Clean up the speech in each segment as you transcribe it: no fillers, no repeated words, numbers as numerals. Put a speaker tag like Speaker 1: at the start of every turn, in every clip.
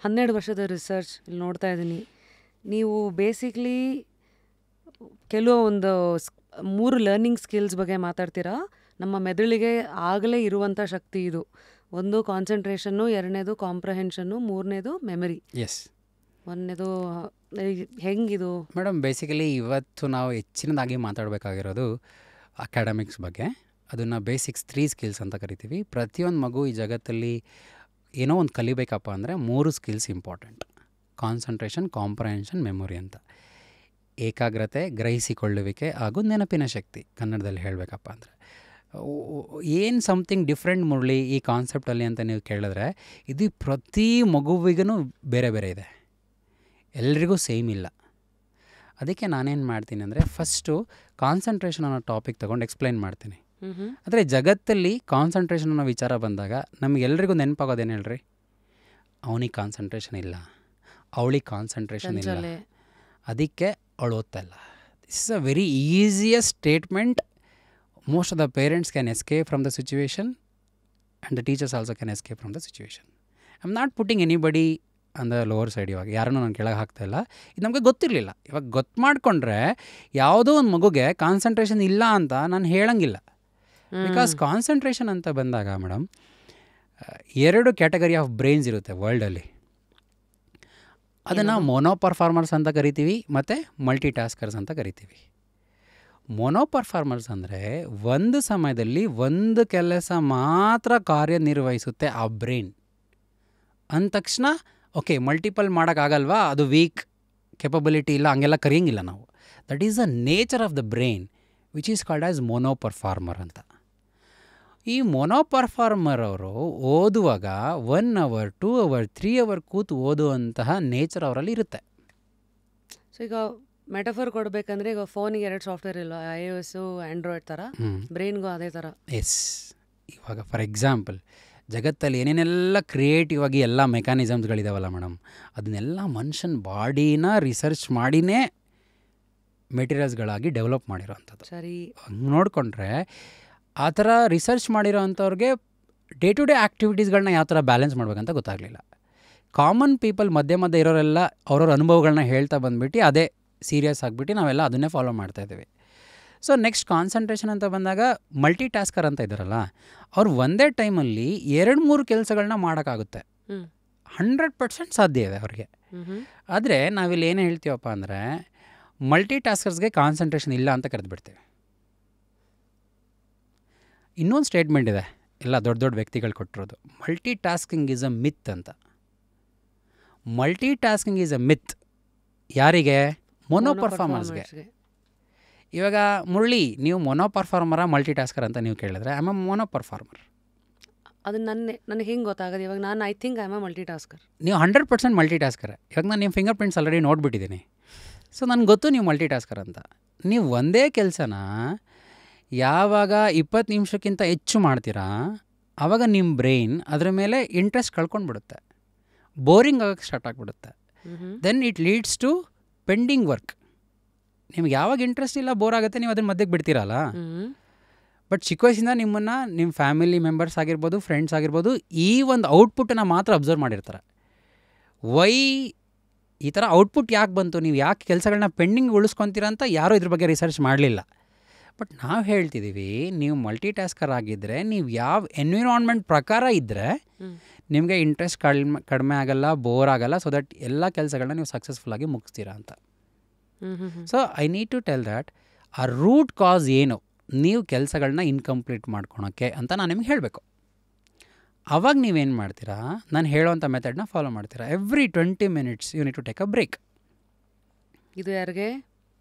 Speaker 1: 12 ವರ್ಷದ ರಿಸರ್ಚ್ ಇಲ್ಲಿ ನೋಡ್ತಾ ಇದ್ದೀನಿ. ನೀವು ಬೇಸಿಕ್ಲಿ ಕೆಲವು ಒಂದು 3 ಲರ್ನಿಂಗ್ ಸ್ಕಿಲ್ಸ್ ಬಗ್ಗೆ ಮಾತಾಡ್ತೀರಾ. ನಮ್ಮ ಮೆದುಳಿಗೆ ಆಗಲೇ ಇರುವಂಥ ಶಕ್ತಿ ಇದು. ಒಂದು ಕಾನ್ಸಂಟ್ರೇಷನ್ನು, ಎರಡನೇದು ಕಾಂಪ್ರಹೆನ್ಷನ್ನು, ಮೂರನೇದು ಮೆಮರಿ.
Speaker 2: ಎಸ್
Speaker 1: ಒಂದನೇದು ಹೆಂಗಿದು
Speaker 2: ಮೇಡಮ್, ಬೇಸಿಕಲಿ ಇವತ್ತು ನಾವು ಹೆಚ್ಚಿನದಾಗಿ ಮಾತಾಡಬೇಕಾಗಿರೋದು ಅಕಾಡೆಮಿಕ್ಸ್ ಬಗ್ಗೆ. ಅದನ್ನು ಬೇಸಿಕ್ಸ್ 3 ಸ್ಕಿಲ್ಸ್ ಅಂತ ಕರಿತೀವಿ. ಪ್ರತಿಯೊಂದು ಮಗು ಈ ಜಗತ್ತಲ್ಲಿ ಏನೋ ಒಂದು ಕಲಿಬೇಕಪ್ಪ ಅಂದರೆ 3 skills important: concentration, comprehension, memory ಅಂತ. ಏಕಾಗ್ರತೆ, ಗ್ರಹಿಸಿಕೊಳ್ಳುವಿಕೆ ಹಾಗೂ ನೆನಪಿನ ಶಕ್ತಿ, ಕನ್ನಡದಲ್ಲಿ ಹೇಳಬೇಕಪ್ಪ ಅಂದರೆ. ಏನು ಸಮಥಿಂಗ್ ಡಿಫ್ರೆಂಟ್ ಮುರಳಿ ಈ ಕಾನ್ಸೆಪ್ಟಲ್ಲಿ ಅಂತ ನೀವು ಕೇಳಿದ್ರೆ, ಇದು ಪ್ರತಿ ಮಗುವಿಗೂ ಬೇರೆ ಬೇರೆ ಇದೆ, ಎಲ್ರಿಗೂ ಸೇಮ್ ಇಲ್ಲ. ಅದಕ್ಕೆ ನಾನೇನು ಮಾಡ್ತೀನಿ ಅಂದರೆ, ಫಸ್ಟು ಕಾನ್ಸಂಟ್ರೇಷನ್ ಅನ್ನೋ ಟಾಪಿಕ್ ತೊಗೊಂಡು ಎಕ್ಸ್ಪ್ಲೈನ್ ಮಾಡ್ತೀನಿ. ಆದರೆ ಜಗತ್ತಲ್ಲಿ ಕಾನ್ಸಂಟ್ರೇಷನ್ ಅನ್ನೋ ವಿಚಾರ ಬಂದಾಗ ನಮಗೆಲ್ರಿಗೂ ನೆನಪಾಗೋದೇನು ಹೇಳ್ರಿ? ಅವನಿಗೆ ಕಾನ್ಸಂಟ್ರೇಷನ್ ಇಲ್ಲ, ಅವಳಿಗೆ ಕಾನ್ಸಂಟ್ರೇಷನ್ ಇಲ್ಲ, ಅದಕ್ಕೆ ಅವಳು ಓದ್ತಾ ಇಲ್ಲ. This is a very easiest statement. Most of the parents can escape from the situation and the teachers also can escape from the situation. I am not putting anybody on the lower side. ಇವಾಗ ಯಾರನ್ನೂ ನಾನು ಕೆಳಗೆ ಹಾಕ್ತಾಯಿಲ್ಲ. ಇದು ನಮಗೆ ಗೊತ್ತಿರಲಿಲ್ಲ. ಇವಾಗ ಗೊತ್ತು ಮಾಡಿಕೊಂಡ್ರೆ ಯಾವುದೋ ಒಂದು ಮಗುಗೆ ಕಾನ್ಸಂಟ್ರೇಷನ್ ಇಲ್ಲ ಅಂತ ನಾನು ಹೇಳಂಗಿಲ್ಲ. ಬಿಕಾಸ್ ಕಾನ್ಸಂಟ್ರೇಷನ್ ಅಂತ ಬಂದಾಗ ಮೇಡಮ್, 2 ಕ್ಯಾಟಗರಿ ಆಫ್ ಬ್ರೈನ್ಸ್ ಇರುತ್ತೆ ವರ್ಲ್ಡಲ್ಲಿ. ಅದನ್ನು ಮೊನೋ ಪರ್ಫಾರ್ಮರ್ಸ್ ಅಂತ ಕರಿತೀವಿ ಮತ್ತು ಮಲ್ಟಿ ಟಾಸ್ಕರ್ಸ್ ಅಂತ ಕರಿತೀವಿ. ಮೊನೋ ಪರ್ಫಾರ್ಮರ್ಸ್ ಅಂದರೆ ಒಂದು ಸಮಯದಲ್ಲಿ ಒಂದು ಕೆಲಸ ಮಾತ್ರ ಕಾರ್ಯನಿರ್ವಹಿಸುತ್ತೆ ಆ ಬ್ರೈನ್. ಅಂದ ತಕ್ಷಣ ಓಕೆ, ಮಲ್ಟಿಪಲ್ ಮಾಡೋಕ್ಕಾಗಲ್ವಾ, ಅದು ವೀಕ್, ಕೆಪಬಿಲಿಟಿ ಇಲ್ಲ, ಹಂಗೆಲ್ಲ ಕರೆಯೋಂಗಿಲ್ಲ ನಾವು. That is the nature of the brain which is called as mono performer ಅಂತ. ಈ ಮೊನೋ ಪರ್ಫಾರ್ಮರ್ ಅವರು ಓದುವಾಗ 1 hour 2 hour 3 hour ಕೂತು ಓದುವಂತಹ ನೇಚರ್ ಅವರಲ್ಲಿ ಇರುತ್ತೆ.
Speaker 1: ಸೊ ಈಗ ಮೆಟಫರ್ ಕೊಡಬೇಕಂದ್ರೆ, ಈಗ ಫೋನಿಗೆ 2 ಸಾಫ್ಟ್ವೇರ್ ಇಲ್ಲ, iOS ಆ್ಯಂಡ್ರಾಯ್ಡ್ ಥರ, ಬ್ರೈನ್ಗೂ ಅದೇ ಥರ.
Speaker 2: ಎಸ್. ಇವಾಗ ಫಾರ್ ಎಕ್ಸಾಂಪಲ್, ಜಗತ್ತಲ್ಲಿ ಏನೇನೆಲ್ಲ ಕ್ರಿಯೇಟಿವ್ ಆಗಿ ಎಲ್ಲ ಮೆಕ್ಯಾನಿಸಮ್ಸ್ಗಳಿದಾವಲ್ಲ ಮೇಡಮ್, ಅದನ್ನೆಲ್ಲ ಮನುಷ್ಯನ ಬಾಡಿನ ರಿಸರ್ಚ್ ಮಾಡಿನೇ ಮೆಟೀರಿಯಲ್ಸ್ಗಳಾಗಿ ಡೆವಲಪ್ ಮಾಡಿರೋವಂಥದ್ದು.
Speaker 1: ಸರಿ,
Speaker 2: ಹಂಗೆ ನೋಡಿಕೊಂಡ್ರೆ ಆ ಥರ ರಿಸರ್ಚ್ ಮಾಡಿರೋ ಅಂಥವ್ರಿಗೆ ಡೇ ಟು ಡೇ ಆ್ಯಕ್ಟಿವಿಟೀಸ್ಗಳನ್ನ ಯಾವ ಥರ ಬ್ಯಾಲೆನ್ಸ್ ಮಾಡ್ಬೇಕಂತ ಗೊತ್ತಾಗಲಿಲ್ಲ. ಕಾಮನ್ ಪೀಪಲ್ ಮಧ್ಯೆ ಇರೋರೆಲ್ಲ ಅವ್ರವ್ರ ಅನುಭವಗಳನ್ನ ಹೇಳ್ತಾ ಬಂದುಬಿಟ್ಟು ಅದೇ ಸೀರಿಯಸ್ ಆಗಿಬಿಟ್ಟು ನಾವೆಲ್ಲ ಅದನ್ನೇ ಫಾಲೋ ಮಾಡ್ತಾಯಿದ್ದೀವಿ. ಸೊ ನೆಕ್ಸ್ಟ್ ಕಾನ್ಸಂಟ್ರೇಷನ್ ಅಂತ ಬಂದಾಗ ಮಲ್ಟಿ ಟಾಸ್ಕರ್ ಅಂತ ಇದ್ದಾರಲ್ಲ, ಅವ್ರು ಒಂದೇ ಟೈಮಲ್ಲಿ 2-3 ಕೆಲಸಗಳನ್ನ ಮಾಡೋಕ್ಕಾಗುತ್ತೆ. 100% ಸಾಧ್ಯ ಇದೆ ಅವ್ರಿಗೆ. ಆದರೆ ನಾವಿಲ್ಲಿ ಏನು ಹೇಳ್ತೀವಪ್ಪ ಅಂದರೆ, ಮಲ್ಟಿ ಟಾಸ್ಕರ್ಸ್ಗೆ ಕಾನ್ಸಂಟ್ರೇಷನ್ ಇಲ್ಲ ಅಂತ ಕರೆದುಬಿಡ್ತೀವಿ. ಇನ್ನೊಂದು ಸ್ಟೇಟ್ಮೆಂಟ್ ಇದೆ, ಎಲ್ಲ ದೊಡ್ಡ ದೊಡ್ಡ ವ್ಯಕ್ತಿಗಳು ಕೊಟ್ಟಿರೋದು: ಮಲ್ಟಿ ಟಾಸ್ಕಿಂಗ್ ಈಸ್ ಅ ಮಿತ್ ಅಂತ. ಮಲ್ಟಿ ಟಾಸ್ಕಿಂಗ್ ಈಸ್ ಅ ಮಿತ್ ಯಾರಿಗೆ? ಮೊನೋ ಪರ್ಫಾರ್ಮರ್ಸ್ಗೆ. ಇವಾಗ ಮುರಳಿ, ನೀವು ಮೊನೋ ಪರ್ಫಾರ್ಮರಾ ಮಲ್ಟಿ ಟಾಸ್ಕರ್ ಅಂತ ನೀವು ಕೇಳಿದ್ರೆ, I am a mono performer.
Speaker 1: ಅದು ನನಗೆ ಹೆಂಗೆ ಗೊತ್ತಾಗೋದು? ಇವಾಗ ನಾನು I think I am a multi tasker.
Speaker 2: ನೀವು 100% ಮಲ್ಟಿ ಟಾಸ್ಕರ್. ಇವಾಗ ನಾನು ನಿಮ್ಮ ಫಿಂಗರ್ ಪ್ರಿಂಟ್ಸ್ ಆಲ್ರೆಡಿ ನೋಡಿಬಿಟ್ಟಿದ್ದೀನಿ. ಸೊ ನನಗೆ ಗೊತ್ತು ನೀವು ಮಲ್ಟಿ ಟಾಸ್ಕರ್ ಅಂತ. ನೀವು ಒಂದೇ ಕೆಲಸನ ಯಾವಾಗ 20 ನಿಮಿಷಕ್ಕಿಂತ ಹೆಚ್ಚು ಮಾಡ್ತೀರಾ, ಆವಾಗ ನಿಮ್ಮ ಬ್ರೈನ್ ಅದರ ಮೇಲೆ ಇಂಟ್ರೆಸ್ಟ್ ಕಳ್ಕೊಂಡ್ಬಿಡುತ್ತೆ, ಬೋರಿಂಗ್ ಆಗೋಕ್ಕೆ ಸ್ಟಾರ್ಟ್ ಆಗಿಬಿಡುತ್ತೆ. Then it leads to pending work. ನಿಮ್ಗೆ ಯಾವಾಗ ಇಂಟ್ರೆಸ್ಟ್ ಇಲ್ಲ, ಬೋರ್ ಆಗುತ್ತೆ, ನೀವು ಅದನ್ನ ಮಧ್ಯಕ್ಕೆ ಬಿಡ್ತೀರಲ್ಲ. ಬಟ್ ಚಿಕ್ಕ ವಯಸ್ಸಿಂದ ನಿಮ್ಮನ್ನು ನಿಮ್ಮ ಫ್ಯಾಮಿಲಿ ಮೆಂಬರ್ಸ್ ಆಗಿರ್ಬೋದು, ಫ್ರೆಂಡ್ಸ್ ಆಗಿರ್ಬೋದು, ಈ ಒಂದು ಔಟ್ಪುಟ್ಟನ್ನು ಮಾತ್ರ ಅಬ್ಸರ್ವ್ ಮಾಡಿರ್ತಾರೆ. ವೈ ಈ ಥರ ಔಟ್ಪುಟ್ ಯಾಕೆ ಬಂತು, ನೀವು ಯಾಕೆ ಕೆಲಸಗಳನ್ನ ಪೆಂಡಿಂಗ್ ಉಳಿಸ್ಕೊತೀರ ಅಂತ ಯಾರೂ ಇದ್ರ ಬಗ್ಗೆ ರಿಸರ್ಚ್ ಮಾಡಲಿಲ್ಲ. ಬಟ್ ನಾವು ಹೇಳ್ತಿದ್ದೀವಿ, ನೀವು ಮಲ್ಟಿ ಟಾಸ್ಕರ್ ಆಗಿದ್ದರೆ, ನೀವು ಯಾವ ಎನ್ವಿರಾನ್ಮೆಂಟ್ ಪ್ರಕಾರ ಇದ್ದರೆ ನಿಮಗೆ ಇಂಟ್ರೆಸ್ಟ್ ಕಡಿಮೆ ಆಗಲ್ಲ, ಬೋರ್ ಆಗಲ್ಲ. ಸೊ ದಟ್ ಎಲ್ಲ ಕೆಲಸಗಳನ್ನ ನೀವು ಸಕ್ಸಸ್ಫುಲ್ಲಾಗಿ ಮುಗಿಸ್ತೀರಾ ಅಂತ. So I need to tell that ಆ ರೂಟ್ ಕಾಸ್ ಏನು ನೀವು ಕೆಲಸಗಳನ್ನ ಇನ್ಕಂಪ್ಲೀಟ್ ಮಾಡ್ಕೊಳಕ್ಕೆ ಅಂತ ನಾನು ನಿಮ್ಗೆ ಹೇಳಬೇಕು. ಆವಾಗ ನೀವೇನು ಮಾಡ್ತೀರಾ, ನಾನು ಹೇಳೋವಂಥ ಮೆಥಡ್ನ ಫಾಲೋ ಮಾಡ್ತೀರಾ. Every 20 minutes you need to take a break.
Speaker 1: ಇದು ಯಾರಿಗೆ?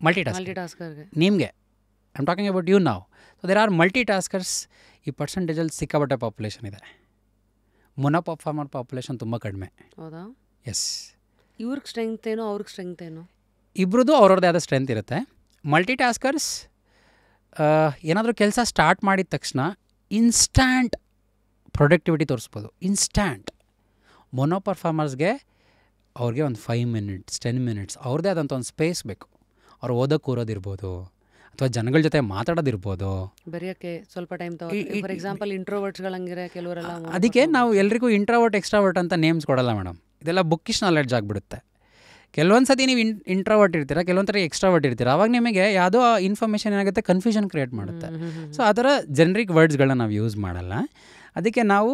Speaker 2: ಮಲ್ಟಿ ಟಾಸ್ಕರ್ಗೆ. ನಿಮಗೆ I am talking about you ನಾವು. ಸೊ ದೇರ್ ಆರ್ ಮಲ್ಟಿ ಟಾಸ್ಕರ್ಸ್. ಈ ಪರ್ಸೆಂಟೇಜಲ್ಲಿ ಸಿಕ್ಕಾಬಟ್ಟೆ ಪಾಪ್ಯುಲೇಷನ್ ಇದೆ. ಮೊನೋ ಪರ್ಫಾರ್ಮರ್ ಪಾಪ್ಯುಲೇಷನ್ ತುಂಬ ಕಡಿಮೆ.
Speaker 1: ಹೌದಾ?
Speaker 2: ಎಸ್.
Speaker 1: ಇವ್ರಿಗೆ ಸ್ಟ್ರೆಂತ್ ಏನೋ, ಅವ್ರಿಗೆ ಸ್ಟ್ರೆಂತ್ ಏನೋ,
Speaker 2: ಇಬ್ಬರದು ಅವ್ರವ್ರದ್ದೇ ಆದ ಸ್ಟ್ರೆಂತ್ ಇರುತ್ತೆ. ಮಲ್ಟಿ ಟಾಸ್ಕರ್ಸ್ ಏನಾದರೂ ಕೆಲಸ ಸ್ಟಾರ್ಟ್ ಮಾಡಿದ ತಕ್ಷಣ ಇನ್ಸ್ಟ್ಯಾಂಟ್ ಪ್ರೊಡಕ್ಟಿವಿಟಿ ತೋರಿಸ್ಬೋದು, ಇನ್ಸ್ಟ್ಯಾಂಟ್. ಮೊನೋ ಪರ್ಫಾರ್ಮರ್ಸ್ಗೆ ಅವ್ರಿಗೆ ಒಂದು 5 minutes 10 minutes ಅವ್ರದ್ದೇ ಆದಂಥ ಒಂದು ಸ್ಪೇಸ್ ಬೇಕು. ಅವ್ರು ಓದೋಕ್ಕೆ ಕೂರೋದಿರ್ಬೋದು, ಅಥವಾ ಜನಗಳ ಜೊತೆ ಮಾತಾಡೋದಿರ್ಬೋದು,
Speaker 1: ಬರೆಯೋಕ್ಕೆ ಸ್ವಲ್ಪ ಟೈಮ್ ತಗೋ. ಫಾರ್ ಎಕ್ಸಾಂಪಲ್ ಇಂಟ್ರೋವರ್ಟ್ಸ್ಗಳಂಗಿರೋ ಕೆಲವರೆಲ್ಲ.
Speaker 2: ಅದಕ್ಕೆ ನಾವು ಎಲ್ರಿಗೂ ಇಂಟ್ರಾವರ್ಟ್ ಎಕ್ಸ್ಟ್ರಾವರ್ಟ್ ಅಂತ ನೇಮ್ಸ್ ಕೊಡಲ್ಲ ಮೇಡಮ್. ಇದೆಲ್ಲ ಬುಕ್ಕಿಶ್ ನಾಲೆಡ್ಜ್ ಆಗಿಬಿಡುತ್ತೆ. ಕೆಲವೊಂದು ಸತಿ ನೀವು ಇಂಟ್ರೋವರ್ಟ್ ಇರ್ತೀರ, ಕೆಲವೊಂದು ಥರ ಎಕ್ಸ್ಟ್ರಾವರ್ಟ್ ಇರ್ತೀರ. ಅವಾಗ ನಿಮಗೆ ಯಾವುದೋ ಇನ್ಫಾರ್ಮೇಷನ್ ಏನಾಗುತ್ತೆ, ಕನ್ಫ್ಯೂಷನ್ ಕ್ರಿಯೇಟ್ ಮಾಡುತ್ತೆ. ಸೊ ಆ ಥರ ಜೆನ್ರಿಕ್ ವರ್ಡ್ಸ್ಗಳನ್ನ ನಾವು ಯೂಸ್ ಮಾಡಲ್ಲ. ಅದಕ್ಕೆ ನಾವು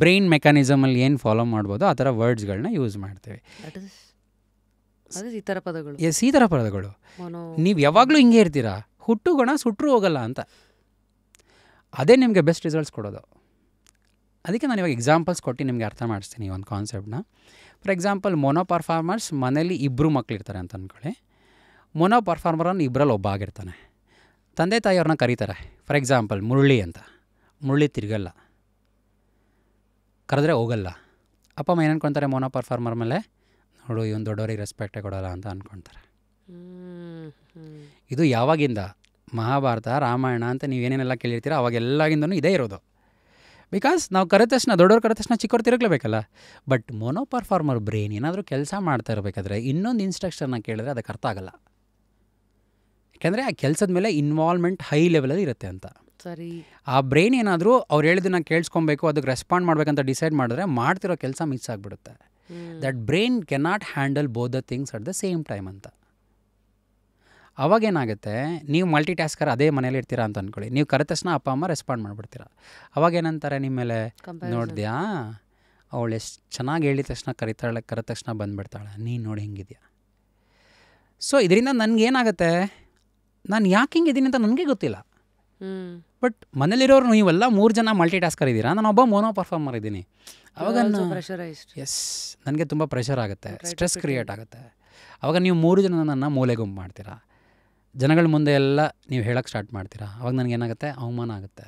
Speaker 2: ಬ್ರೈನ್ ಮೆಕ್ಯಾನಿಸಮಲ್ಲಿ ಏನು ಫಾಲೋ ಮಾಡ್ಬೋದು ಆ ಥರ ವರ್ಡ್ಸ್ಗಳನ್ನ ಯೂಸ್ ಮಾಡ್ತೀವಿ.
Speaker 1: ಈ ಥರ ಪದಗಳು
Speaker 2: ಈ ಥರ ಪದಗಳು ನೀವು ಯಾವಾಗಲೂ ಹಿಂಗೆ ಇರ್ತೀರಾ, ಹುಟ್ಟು ಗುಣ ಸುಟ್ಟರು ಹೋಗಲ್ಲ ಅಂತ. ಅದೇ ನಿಮಗೆ ಬೆಸ್ಟ್ ರಿಸಲ್ಟ್ಸ್ ಕೊಡೋದು. ಅದಕ್ಕೆ ನಾನು ಇವಾಗ ಎಕ್ಸಾಂಪಲ್ಸ್ ಕೊಟ್ಟು ನಿಮಗೆ ಅರ್ಥ ಮಾಡಿಸ್ತೀನಿ ಒಂದು ಕಾನ್ಸೆಪ್ಟನ್ನ. ಫಾರ್ ಎಕ್ಸಾಂಪಲ್, ಮೊನೋ ಪರ್ಫಾರ್ಮರ್ಸ್ ಮನೇಲಿ ಇಬ್ಬರು ಮಕ್ಕಳಿರ್ತಾರೆ ಅಂತ ಅಂದ್ಕೊಳ್ಳಿ. ಮೊನೋ ಪರ್ಫಾರ್ಮರನ್ನು ಇಬ್ಬರಲ್ಲಿ ಒಬ್ಬ ಆಗಿರ್ತಾನೆ. ತಂದೆ ತಾಯಿಯವ್ರನ್ನ ಕರೀತಾರೆ. ಫಾರ್ ಎಕ್ಸಾಂಪಲ್, ಮುರಳಿ ಅಂತ. ಮುರಳಿ ತಿರುಗಲ್ಲ, ಕರೆದ್ರೆ ಹೋಗಲ್ಲ. ಅಪ್ಪ ಅಮ್ಮ ಏನು ಅನ್ಕೊತಾರೆ ಮೊನೋ ಪರ್ಫಾರ್ಮರ್ ಮೇಲೆ, ನೋಡು ಇವನು ದೊಡ್ಡವರಿಗೆ ರೆಸ್ಪೆಕ್ಟೇ ಕೊಡೋಲ್ಲ ಅಂತ ಅಂದ್ಕೊತಾರೆ. ಇದು ಯಾವಾಗಿಂದ? ಮಹಾಭಾರತ, ರಾಮಾಯಣ ಅಂತ ನೀವೇನೇನೆಲ್ಲ ಕೇಳಿರ್ತೀರ ಅವಾಗೆಲ್ಲಾಗಿಂದನೂ ಇದೇ ಇರೋದು. ಬಿಕಾಸ್ ನಾವು ಕರೆದ ತಕ್ಷಣ, ದೊಡ್ಡವ್ರು ಕರೆದ ತಕ್ಷಣ ಚಿಕ್ಕವ್ರು ತಿರುಗಲೇಬೇಕಲ್ಲ. ಬಟ್ ಮೊನೋ ಪರ್ಫಾರ್ಮರ್ ಬ್ರೈನ್ ಏನಾದರೂ ಕೆಲಸ ಮಾಡ್ತಾ ಇರಬೇಕಾದ್ರೆ ಇನ್ನೊಂದು ಇನ್ಸ್ಟ್ರಕ್ಷನ್ನ ಕೇಳಿದ್ರೆ ಅದಕ್ಕೆ ಅರ್ಥ ಆಗಲ್ಲ. ಯಾಕೆಂದರೆ ಆ ಕೆಲಸದ ಮೇಲೆ ಇನ್ವಾಲ್ವ್ಮೆಂಟ್ ಹೈ ಲೆವೆಲಲ್ಲಿ ಇರುತ್ತೆ ಅಂತ.
Speaker 1: ಸರಿ,
Speaker 2: ಆ ಬ್ರೈನ್ ಏನಾದರೂ ಅವ್ರು ಹೇಳಿದ್ದನ್ನ ಕೇಳಿಸ್ಕೊಬೇಕು, ಅದಕ್ಕೆ ರೆಸ್ಪಾಂಡ್ ಮಾಡಬೇಕಂತ ಡಿಸೈಡ್ ಮಾಡಿದ್ರೆ ಮಾಡ್ತಿರೋ ಕೆಲಸ ಮಿಸ್ ಆಗಿಬಿಡುತ್ತೆ. That brain cannot handle both the things at the same time ಅಂತ. ಅವಾಗೇನಾಗುತ್ತೆ, ನೀವು ಮಲ್ಟಿ ಟಾಸ್ಕರ್ ಅದೇ ಮನೇಲಿ ಇರ್ತೀರಾ ಅಂತ ಅಂದ್ಕೊಳ್ಳಿ. ನೀವು ಕರೆದ ತಕ್ಷಣ ಅಪ್ಪ ಅಮ್ಮ ರೆಸ್ಪಾಂಡ್ ಮಾಡಿಬಿಡ್ತೀರಾ. ಅವಾಗೇನಂತಾರೆ ನಿಮ್ಮ ಮೇಲೆ, ನೋಡಿದ್ಯಾ ಅವಳು ಎಷ್ಟು ಚೆನ್ನಾಗಿ ಹೇಳಿದ ತಕ್ಷಣ ಕರೆದ ತಕ್ಷಣ ಬಂದುಬಿಡ್ತಾಳೆ, ನೀನು ನೋಡಿ ಹಿಂಗಿದೆಯಾ. ಸೊ ಇದರಿಂದ ನನಗೇನಾಗುತ್ತೆ, ನಾನು ಯಾಕೆ ಹಿಂಗಿದ್ದೀನಿ ಅಂತ ನನಗೆ ಗೊತ್ತಿಲ್ಲ. ಬಟ್ ಮನೇಲಿರೋರು ನೀವೆಲ್ಲ 3 ಜನ ಮಲ್ಟಿ ಟಾಸ್ಕರ್ ಇದ್ದೀರಾ, ನಾನೊಬ್ಬ ಮೊನೋ ಪರ್ಫಾರ್ಮರ್ ಇದ್ದೀನಿ. ಅವಾಗ ಎಸ್, ನನಗೆ ತುಂಬ ಪ್ರೆಷರ್ ಆಗುತ್ತೆ, ಸ್ಟ್ರೆಸ್ ಕ್ರಿಯೇಟ್ ಆಗುತ್ತೆ. ಅವಾಗ ನೀವು 3 ಜನ ನನ್ನ ಮೂಲೆ ಗುಂಪು ಮಾಡ್ತೀರಾ, ಜನಗಳ ಮುಂದೆ ಎಲ್ಲ ನೀವು ಹೇಳೋಕ್ಕೆ ಸ್ಟಾರ್ಟ್ ಮಾಡ್ತೀರಾ. ಅವಾಗ ನನಗೇನಾಗುತ್ತೆ, ಅವಮಾನ ಆಗುತ್ತೆ.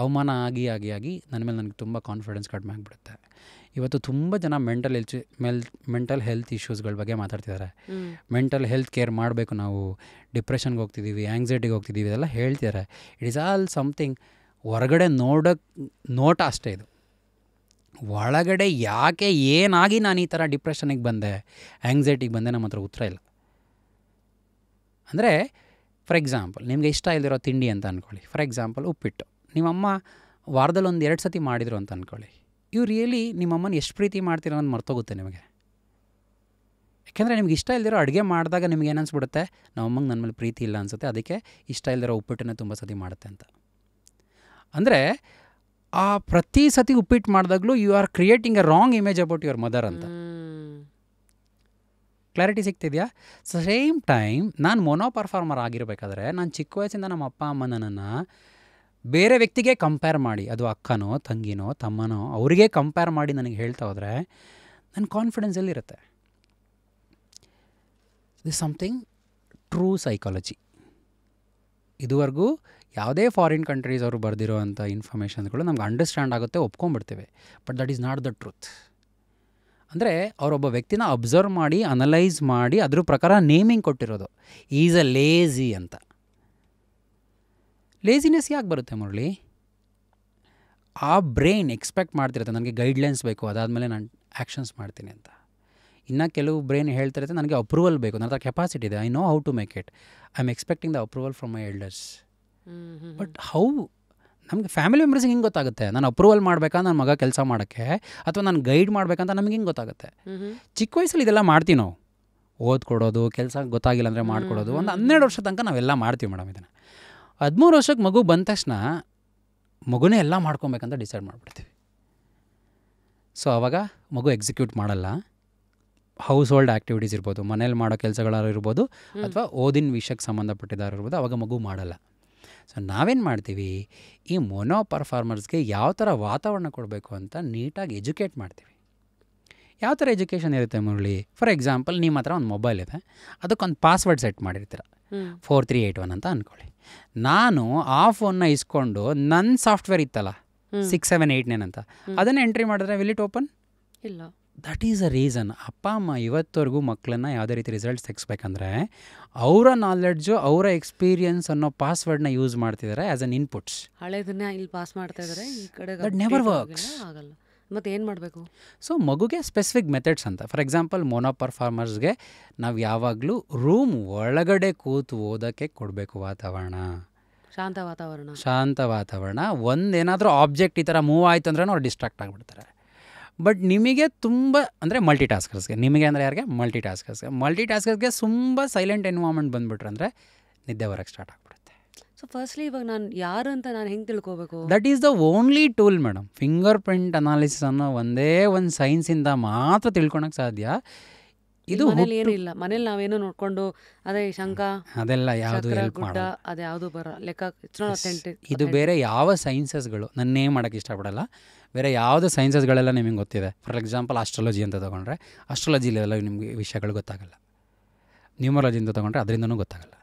Speaker 2: ಅವಮಾನ ಆಗಿ ಆಗಿ ಆಗಿ ನನ್ನ ಮೇಲೆ ನನಗೆ ತುಂಬ ಕಾನ್ಫಿಡೆನ್ಸ್ ಕಡಿಮೆ ಆಗಿಬಿಡುತ್ತೆ. ಇವತ್ತು ತುಂಬ ಜನ ಮೆಂಟಲ್ ಹೆಲ್ತ್ ಇಶ್ಯೂಸ್ಗಳ ಬಗ್ಗೆ ಮಾತಾಡ್ತಿದ್ದಾರೆ. ಮೆಂಟಲ್ ಹೆಲ್ತ್ ಕೇರ್ ಮಾಡಬೇಕು, ನಾವು ಡಿಪ್ರೆಷನ್ಗೆ ಹೋಗ್ತಿದ್ದೀವಿ, ಆ್ಯಂಗ್ಸೈಟಿಗೆ ಹೋಗ್ತಿದ್ದೀವಿ, ಇದೆಲ್ಲ ಹೇಳ್ತಿದ್ದಾರೆ. ಇಟ್ ಈಸ್ ಆಲ್ ಸಮಥಿಂಗ್ ಹೊರಗಡೆ ನೋಟ ಅಷ್ಟೇ. ಇದು ಒಳಗಡೆ ಯಾಕೆ ಏನಾಗಿ ನಾನು ಈ ಥರ ಡಿಪ್ರೆಷನಿಗೆ ಬಂದೆ, ಆ್ಯಂಗ್ಸೈಟಿಗೆ ಬಂದೆ, ನಮ್ಮ ಹತ್ರ ಉತ್ತರ ಇಲ್ಲ. ಅಂದರೆ ಫಾರ್ ಎಕ್ಸಾಂಪಲ್, ನಿಮಗೆ ಇಷ್ಟ ಇಲ್ದಿರೋ ತಿಂಡಿ ಅಂತ ಅಂದ್ಕೊಳ್ಳಿ. ಫಾರ್ ಎಕ್ಸಾಂಪಲ್, ಉಪ್ಪಿಟ್ಟು. ನಿಮ್ಮಮ್ಮ ವಾರದಲ್ಲಿ 1-2 ಸತಿ ಮಾಡಿದ್ರು ಅಂತ ಅಂದ್ಕೊಳ್ಳಿ. ಇವು ರಿಯಲಿ ನಿಮ್ಮಮ್ಮನ ಎಷ್ಟು ಪ್ರೀತಿ ಮಾಡ್ತೀರೋ ಅಂತ ಮರ್ತೋಗುತ್ತೆ ನಿಮಗೆ. ಯಾಕೆಂದರೆ ನಿಮ್ಗೆ ಇಷ್ಟ ಇಲ್ದಿರೋ ಅಡುಗೆ ಮಾಡಿದಾಗ ನಿಮ್ಗೆ ಏನು ಅನಿಸ್ಬಿಡುತ್ತೆ, ನಮ್ಮಮ್ಮಂಗೆ ನನ್ನ ಮೇಲೆ ಪ್ರೀತಿ ಇಲ್ಲ ಅನಿಸುತ್ತೆ, ಅದಕ್ಕೆ ಇಷ್ಟ ಇಲ್ದಿರೋ ಉಪ್ಪಿಟ್ಟನ್ನೇ ತುಂಬ ಸತಿ ಮಾಡುತ್ತೆ ಅಂತ. ಅಂದರೆ ಆ ಪ್ರತಿ ಸತಿ ಉಪ್ಪಿಟ್ಟು ಮಾಡಿದಾಗಲೂ you are creating a wrong image about your mother ಅಂತ. ಕ್ಲಾರಿಟಿ ಸಿಗ್ತಿದೆಯಾ? ಸೇಮ್ ಟೈಮ್ ನಾನು ಮೊನೋ ಪರ್ಫಾರ್ಮರ್ ಆಗಿರಬೇಕಾದ್ರೆ ನಾನು ಚಿಕ್ಕ ವಯಸ್ಸಿಂದ ನಮ್ಮ ಅಪ್ಪ ಅಮ್ಮ ನನ್ನನ್ನು ಬೇರೆ ವ್ಯಕ್ತಿಗೆ ಕಂಪೇರ್ ಮಾಡಿ, ಅದು ಅಕ್ಕನೋ ತಂಗಿನೋ ತಮ್ಮನೋ ಅವರಿಗೆ ಕಂಪೇರ್ ಮಾಡಿ ನನಗೆ ಹೇಳ್ತಾ ಹೋದರೆ ನನ್ನ ಕಾನ್ಫಿಡೆನ್ಸ್ ಎಲ್ಲಿರುತ್ತೆ? This something true psychology. ಇದುವರೆಗೂ ಯಾವುದೇ ಫಾರಿನ್ ಕಂಟ್ರೀಸ್ ಅವರು ಬರೆದಿರೋ ಅಂಥ ಇನ್ಫಾರ್ಮೇಷನ್ಸ್ಗಳು ನಮ್ಗೆ ಅಂಡರ್ಸ್ಟ್ಯಾಂಡ್ ಆಗುತ್ತೆ, ಒಪ್ಕೊಂಡ್ಬಿಡ್ತೇವೆ. But that is not the truth. ಅಂದರೆ ಅವರೊಬ್ಬ ವ್ಯಕ್ತಿನ ಅಬ್ಸರ್ವ್ ಮಾಡಿ ಅನಲೈಸ್ ಮಾಡಿ ಅದ್ರ ಪ್ರಕಾರ ನೇಮಿಂಗ್ ಕೊಟ್ಟಿರೋದು. ಈಸ್ ಅ ಲೇಝಿ ಅಂತ. ಲೇಜಿನೆಸ್ ಯಾಕೆ ಬರುತ್ತೆ ಮುರಳಿ? ಆ ಬ್ರೈನ್ ಎಕ್ಸ್ಪೆಕ್ಟ್ ಮಾಡ್ತಿರುತ್ತೆ ನನಗೆ ಗೈಡ್ಲೈನ್ಸ್ ಬೇಕು, ಅದಾದಮೇಲೆ ನಾನು ಆ್ಯಕ್ಷನ್ಸ್ ಮಾಡ್ತೀನಿ ಅಂತ. ಇನ್ನು ಕೆಲವು ಬ್ರೈನ್ ಹೇಳ್ತಿರುತ್ತೆ ನನಗೆ ಅಪ್ರೂವಲ್ ಬೇಕು, ನನ್ನ ಹತ್ರ ಕೆಪಾಸಿಟಿ ಇದೆ, I know how to make it, I am expecting the approval from my elders. But how ನಮಗೆ ಫ್ಯಾಮಿಲಿ ಮೆಂಬರ್ಸ್ಗೆ ಹಿಂಗೆ ಗೊತ್ತಾಗುತ್ತೆ ನಾನು ಅಪ್ರೂವಲ್ ಮಾಡಬೇಕಾ ನನ್ನ ಮಗ ಕೆಲಸ ಮಾಡೋಕ್ಕೆ, ಅಥವಾ ನಾನು ಗೈಡ್ ಮಾಡಬೇಕಂತ ನಮಗೆ ಹಿಂಗೆ ಗೊತ್ತಾಗುತ್ತೆ. ಚಿಕ್ಕ ವಯಸ್ಸಲ್ಲಿ ಇದೆಲ್ಲ ಮಾಡ್ತೀವಿ ನಾವು, ಓದ್ಕೊಡೋದು, ಕೆಲಸ ಗೊತ್ತಾಗಿಲ್ಲ ಅಂದರೆ ಮಾಡಿಕೊಡೋದು. ಒಂದು 12 ವರ್ಷ ತನಕ ನಾವೆಲ್ಲ ಮಾಡ್ತೀವಿ ಮೇಡಮ್ ಇದನ್ನು. 13 ವರ್ಷಕ್ಕೆ ಮಗು ಬಂದ ತಕ್ಷಣ ಮಗುನೇ ಎಲ್ಲ ಮಾಡ್ಕೊಬೇಕಂತ ಡಿಸೈಡ್ ಮಾಡಿಬಿಡ್ತೀವಿ. ಸೊ ಆವಾಗ ಮಗು ಎಕ್ಸಿಕ್ಯೂಟ್ ಮಾಡಲ್ಲ. ಹೌಸ್ ಹೋಲ್ಡ್ ಆ್ಯಕ್ಟಿವಿಟೀಸ್ ಇರ್ಬೋದು, ಮನೇಲಿ ಮಾಡೋ ಕೆಲಸಗಳಾರು ಇರ್ಬೋದು, ಅಥವಾ ಓದಿನ ವಿಷಯಕ್ಕೆ ಸಂಬಂಧಪಟ್ಟಿದ್ದಾರು ಇರ್ಬೋದು, ಆವಾಗ ಮಗು ಮಾಡಲ್ಲ. ಸೊ ನಾವೇನು ಮಾಡ್ತೀವಿ, ಈ ಮೊನೋ ಪರ್ಫಾರ್ಮರ್ಸ್ಗೆ ಯಾವ ಥರ ವಾತಾವರಣ ಕೊಡಬೇಕು ಅಂತ ನೀಟಾಗಿ ಎಜುಕೇಟ್ ಮಾಡ್ತೀವಿ. ಯಾವ ಥರ ಎಜುಕೇಷನ್ ಇರುತ್ತೆ ಮುರಳಿ? ಫಾರ್ ಎಕ್ಸಾಂಪಲ್, ನಿಮ್ಮ ಹತ್ರ ಒಂದು ಮೊಬೈಲ್ ಇದೆ, ಅದಕ್ಕೊಂದು ಪಾಸ್ವರ್ಡ್ ಸೆಟ್ ಮಾಡಿರ್ತೀರ, 4381 ಅಂತ ಅಂದ್ಕೊಳ್ಳಿ. ನಾನು ಆ ಫೋನ್ನ ಇಸ್ಕೊಂಡು ನನ್ನ ಸಾಫ್ಟ್ವೇರ್ ಇತ್ತಲ್ಲ 6789 ಅಂತ, ಅದನ್ನು ಎಂಟ್ರಿ ಮಾಡಿದ್ರೆ ವಿಲ್ ಇಟ್ ಓಪನ್? ಇಲ್ಲ. That is a reason. ಅಪ್ಪ ಅಮ್ಮ ಇವತ್ತವರೆಗೂ ಮಕ್ಕಳನ್ನ ಯಾವುದೇ ರೀತಿ ರಿಸಲ್ಟ್ಸ್ ತೆಗಿಸ್ಬೇಕಂದ್ರೆ ಅವರ ನಾಲೆಡ್ಜು, ಅವರ ಎಕ್ಸ್ಪೀರಿಯನ್ಸ್ ಅನ್ನೋ ಪಾಸ್ವರ್ಡ್ನ ಯೂಸ್ ಮಾಡ್ತಿದ್ದಾರೆ ಆ್ಯಸ್ ಅನ್ ಇನ್ಪುಟ್ಸ್.
Speaker 1: ಹಳೇದನ್ನ ಇಲ್ಲಿ ಪಾಸ್ ಮಾಡ್ತಾ ಇದ್ದಾರೆ, ಈ ಕಡೆ
Speaker 2: ದಟ್ ನೆವರ್ ವರ್ಕ್ಸ್.
Speaker 1: ಆಗಲ್ಲ. ಮತ್ತೆ ಏನು ಮಾಡಬೇಕು?
Speaker 2: ಸೊ ಮಗುಗೆ ಸ್ಪೆಸಿಫಿಕ್ ಮೆಥಡ್ಸ್ ಅಂತ. ಫಾರ್ ಎಕ್ಸಾಂಪಲ್, ಮೊನೋ ಪರ್ಫಾರ್ಮರ್ಸ್ಗೆ ನಾವು ಯಾವಾಗಲೂ ರೂಮ್ ಒಳಗಡೆ ಕೂತು ಓದೋಕ್ಕೆ ಕೊಡಬೇಕು ವಾತಾವರಣ, ಶಾಂತ ವಾತಾವರಣ. ಒಂದೇನಾದರೂ ಆಬ್ಜೆಕ್ಟ್ ಈ ಥರ ಮೂವ್ ಆಯ್ತು ಅಂದ್ರೆ ಅವ್ರು ಡಿಸ್ಟ್ರಾಕ್ಟ್ ಆಗಿಬಿಡ್ತಾರೆ. ಬಟ್ ನಿಮಗೆ ತುಂಬ ಅಂದರೆ ಮಲ್ಟಿ ಟಾಸ್ಕರ್ಸ್ಗೆ, ನಿಮಗೆ ಅಂದರೆ ಯಾರಿಗೆ ಮಲ್ಟಿ ಟಾಸ್ಕರ್ಸ್ಗೆ ತುಂಬ ಸೈಲೆಂಟ್ ಎನ್ವೈರ್ಮೆಂಟ್ ಬಂದುಬಿಟ್ರೆ ಅಂದರೆ ನಿದ್ದೆ ಬರೋಕ್ಕೆ ಸ್ಟಾರ್ಟ್ ಆಗಿಬಿಡುತ್ತೆ.
Speaker 1: ಸೊ ಫಸ್ಟ್ಲಿ ಇವಾಗ ನಾನು ಯಾರು ಅಂತ ನಾನು ಹೆಂಗೆ ತಿಳ್ಕೊಬೇಕು?
Speaker 2: That is the only tool madam. Finger print analysis ಅನ್ನೋ ಒಂದೇ ಒಂದು ಸೈನ್ಸಿಂದ ಮಾತ್ರ ತಿಳ್ಕೊಳಕ್ಕೆ ಸಾಧ್ಯ. ಇದು
Speaker 1: ಮನೇಲಿ ಏನಿಲ್ಲ, ಮನೇಲಿ ನಾವೇನೋ ನೋಡ್ಕೊಂಡು ಅದೇ ಶಂಕ
Speaker 2: ಅದೆಲ್ಲ ಯಾವುದು
Speaker 1: ಚಕ್ರ
Speaker 2: ಹೆಲ್ಪ್
Speaker 1: ಗುಡ್ಡ
Speaker 2: ಮಾಡೋದು.
Speaker 1: ಅದು ಯಾವುದು ಬರ ಲೆಕ್ಕ ಇಟ್ಸ್ ನಾಟ್ ಅಥೆಂಟಿಕ್.
Speaker 2: ಇದು ಬೇರೆ ಯಾವ ಸೈನ್ಸಸ್ಗಳು ನನ್ನೇ ಮಾಡೋಕ್ಕೆ ಇಷ್ಟಪಡಲ್ಲ. ಬೇರೆ ಯಾವುದೇ ಸೈನ್ಸಸ್ಗಳೆಲ್ಲ ನಿಮಗೆ ಗೊತ್ತಿದೆ. ಫಾರ್ ಎಕ್ಸಾಂಪಲ್ ಆಸ್ಟ್ರಾಲಜಿ ಅಂತ ತೊಗೊಂಡ್ರೆ ಆಸ್ಟ್ರಾಲಜಿಲೆಲ್ಲ ನಿಮಗೆ ವಿಷಯಗಳು ಗೊತ್ತಾಗಲ್ಲ. ನ್ಯೂಮರಾಲಜಿ ಅಂತ ತೊಗೊಂಡ್ರೆ ಅದರಿಂದನೂ ಗೊತ್ತಾಗಲ್ಲ.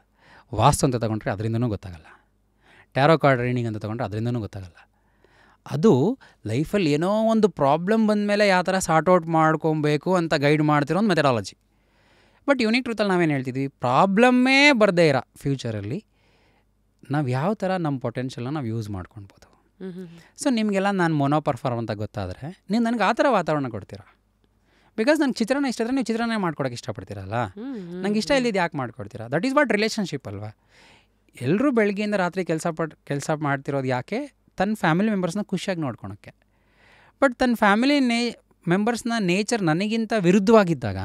Speaker 2: ವಾಸ್ತು ಅಂತ ತೊಗೊಂಡ್ರೆ ಅದರಿಂದನೂ ಗೊತ್ತಾಗಲ್ಲ. ಟ್ಯಾರೋ ಕಾರ್ಡ್ ರೀಡಿಂಗ್ ಅಂತ ತೊಗೊಂಡ್ರೆ ಅದರಿಂದನೂ ಗೊತ್ತಾಗಲ್ಲ. ಅದು ಲೈಫಲ್ಲಿ ಏನೋ ಒಂದು ಪ್ರಾಬ್ಲಮ್ ಬಂದಮೇಲೆ ಯಾವ ಥರ ಸಾರ್ಟ್ ಔಟ್ ಮಾಡ್ಕೊಬೇಕು ಅಂತ ಗೈಡ್ ಮಾಡ್ತಿರೋ ಒಂದು ಮೆಥಡಾಲಜಿ. ಬಟ್ ಯೂನಿಕ್ ಟ್ರೂತಲ್ಲಿ ನಾವೇನು ಹೇಳ್ತಿದ್ವಿ, ಪ್ರಾಬ್ಲಮ್ಮೇ ಬರದೇ ಇರೋ ಫ್ಯೂಚರಲ್ಲಿ ನಾವು ಯಾವ ಥರ ನಮ್ಮ ಪೊಟೆನ್ಷಿಯಲ್ನ ನಾವು ಯೂಸ್ ಮಾಡ್ಕೊಳ್ಬೋದು. ಸೊ ನಿಮಗೆಲ್ಲ ನಾನು ಮೊನೋ ಪರ್ಫಾರ್ಮ್ ಅಂತ ಗೊತ್ತಾದರೆ ನೀವು ನನಗೆ ಆ ಥರ ವಾತಾವರಣ ಕೊಡ್ತೀರಾ. ಬಿಕಾಸ್ ನನಗೆ ಚಿತ್ರಾನ್ನ ಇಷ್ಟ ಇದ್ದರೆ ನೀವು ಚಿತ್ರಾನ್ನ ಮಾಡ್ಕೊಡೋಕ್ಕೆ ಇಷ್ಟಪಡ್ತೀರಲ್ಲ. ನಂಗೆ ಇಷ್ಟ ಇಲ್ಲಿದ್ದು ಯಾಕೆ ಮಾಡ್ಕೊಡ್ತೀರಾ? ದಟ್ ಈಸ್ ವಾಟ್ ರಿಲೇಷನ್ಶಿಪ್ ಅಲ್ವಾ. ಎಲ್ಲರೂ ಬೆಳಗ್ಗೆಯಿಂದ ರಾತ್ರಿ ಕೆಲಸ ಮಾಡ್ತಿರೋದು ಯಾಕೆ? ತನ್ನ ಫ್ಯಾಮಿಲಿ ಮೆಂಬರ್ಸ್ನ ಖುಷಿಯಾಗಿ ನೋಡ್ಕೊಳಕ್ಕೆ. ಬಟ್ ತನ್ನ ಫ್ಯಾಮಿಲಿ ಮೆಂಬರ್ಸ್ನ ನೇಚರ್ ನನಗಿಂತ ವಿರುದ್ಧವಾಗಿದ್ದಾಗ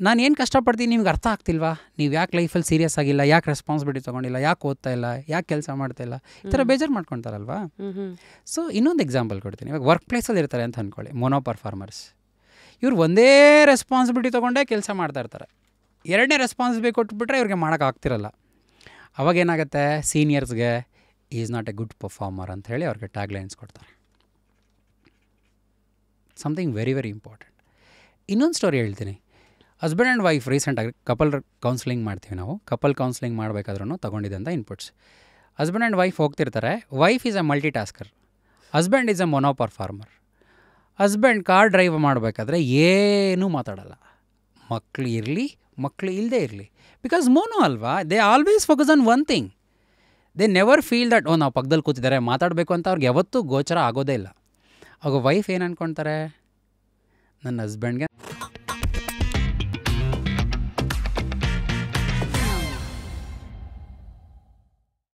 Speaker 2: ನಾನು ಏನು ಕಷ್ಟಪಡ್ತೀನಿ ನಿಮ್ಗೆ ಅರ್ಥ ಆಗ್ತಿಲ್ವಾ? ನೀವು ಯಾಕೆ ಲೈಫಲ್ಲಿ ಸೀರಿಯಸ್ ಆಗಿಲ್ಲ, ಯಾಕೆ ರೆಸ್ಪಾನ್ಸಿಬಿಲಿಟಿ ತೊಗೊಂಡಿಲ್ಲ, ಯಾಕೆ ಓದ್ತಾ ಇಲ್ಲ, ಯಾಕೆ ಕೆಲಸ ಮಾಡ್ತಾ ಇಲ್ಲ, ಈ ಥರ ಬೇಜಾರು ಮಾಡ್ಕೊತಾರಲ್ವಾ. ಸೊ ಇನ್ನೊಂದು ಎಕ್ಸಾಂಪಲ್ ಕೊಡ್ತೀನಿ. ಇವಾಗ ವರ್ಕ್ ಪ್ಲೇಸಲ್ಲಿ ಇರ್ತಾರೆ ಅಂತ ಅಂದ್ಕೊಳ್ಳಿ, ಮೊನೋ ಪರ್ಫಾರ್ಮರ್ಸ್. ಇವ್ರು ಒಂದೇ ರೆಸ್ಪಾನ್ಸಿಬಿಲಿಟಿ ತೊಗೊಂಡೇ ಕೆಲಸ ಮಾಡ್ತಾ ಇರ್ತಾರೆ. ಎರಡನೇ ರೆಸ್ಪಾನ್ಸಿಬಿಲಿಟಿ ಕೊಟ್ಬಿಟ್ರೆ ಇವ್ರಿಗೆ ಮಾಡೋಕ್ಕಾಗ್ತಿರಲ್ಲ. ಅವಾಗೇನಾಗುತ್ತೆ, ಸೀನಿಯರ್ಸ್ಗೆ is not a good performer ಅಂತ ಹೇಳಿ ಅವ್ರಿಗೆ ಟ್ಯಾಗ್ ಲೈನ್ಸ್ ಕೊಡ್ತಾರೆ. Something very very important. ಇನ್ನೊಂದು ಸ್ಟೋರಿ ಹೇಳ್ತೀನಿ. ಹಸ್ಬೆಂಡ್ ಆ್ಯಂಡ್ ವೈಫ್ ರೀಸೆಂಟಾಗಿ ಕಪಲ್ ಕೌನ್ಸಿಲಿಂಗ್ ಮಾಡ್ತೀವಿ ನಾವು. ಕಪಲ್ ಕೌನ್ಸಿಲಿಂಗ್ ಮಾಡಬೇಕಾದ್ರೂ ತೊಗೊಂಡಿದ್ದಂಥ ಇನ್ಪುಟ್ಸ್. ಹಸ್ಬೆಂಡ್ ಆ್ಯಂಡ್ ವೈಫ್ ಹೋಗ್ತಿರ್ತಾರೆ. Wife is a multitasker, husband is a mono performer. Husband car drive ಮಾಡಬೇಕಾದ್ರೆ ಏನೂ ಮಾತಾಡಲ್ಲ. ಮಕ್ಕಳು ಇರಲಿ ಮಕ್ಕಳು ಇಲ್ಲದೇ ಇರಲಿ, ಬಿಕಾಸ್ ಮೋನೋ ಅಲ್ವಾ. They always focus on one thing. They never feel that ನಾವು ಪಕ್ಕದಲ್ಲಿ ಕೂತಿದ್ದಾರೆ ಮಾತಾಡಬೇಕು ಅಂತ ಅವ್ರಿಗೆ ಯಾವತ್ತೂ ಗೋಚರ ಆಗೋದೇ ಇಲ್ಲ. ಆಗ ವೈಫ್ ಏನು ಅಂದ್ಕೊಳ್ತಾರೆ, ನನ್ನ ಹಸ್ಬೆಂಡ್ಗೆ